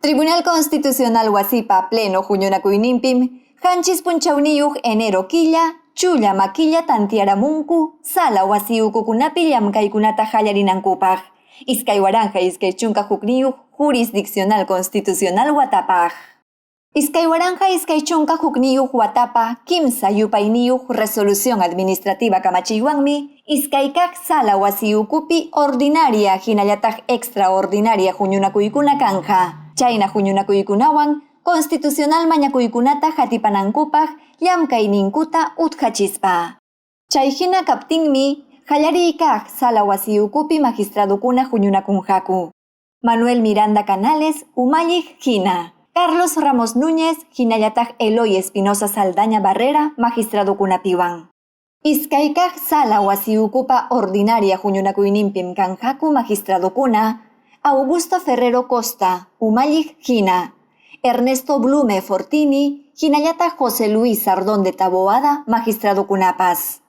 Tribunal Constitucional Wasipa Pleno Juñunakuyninpim, Hanchis Punchawniyuq enero quilla, chulla maquilla tantiaramunku, sala wasiukukunapi llamkaykunata hallarinankupaq. Iskay waranja iskay chunka hukniyuq jurisdiccional constitucional watapaq. Iskay waranja iskay chunka hukniyuq watapa, kimsa yupayniyuq resolución administrativa kamachiywanmi, iskaykaq sala wasiukupi ordinaria hinallataq extraordinaria huñunakuykuna kanja. Chayna huñunakuykunawan constitucional mañakuykunata hatipanankupaq llamkayninkuta utqachispa. Chayhina kaptinmi hallariykaq sala wasiukupi magistradukuna huñunakunhaku. Manuel Miranda Canales umalliq hina. Carlos Ramos Núñez hinallataq Eloy Espinosa Saldaña Barrera magistradukunapiwan. Iskaykaq sala wasiukupa ordinaria huñunakuyninpim kanhaku magistradukuna Augusto Ferrero Costa umalliq hina. Ernesto Blume Fortini hinallataq José Luis Sardón de Taboada magistradukunapas.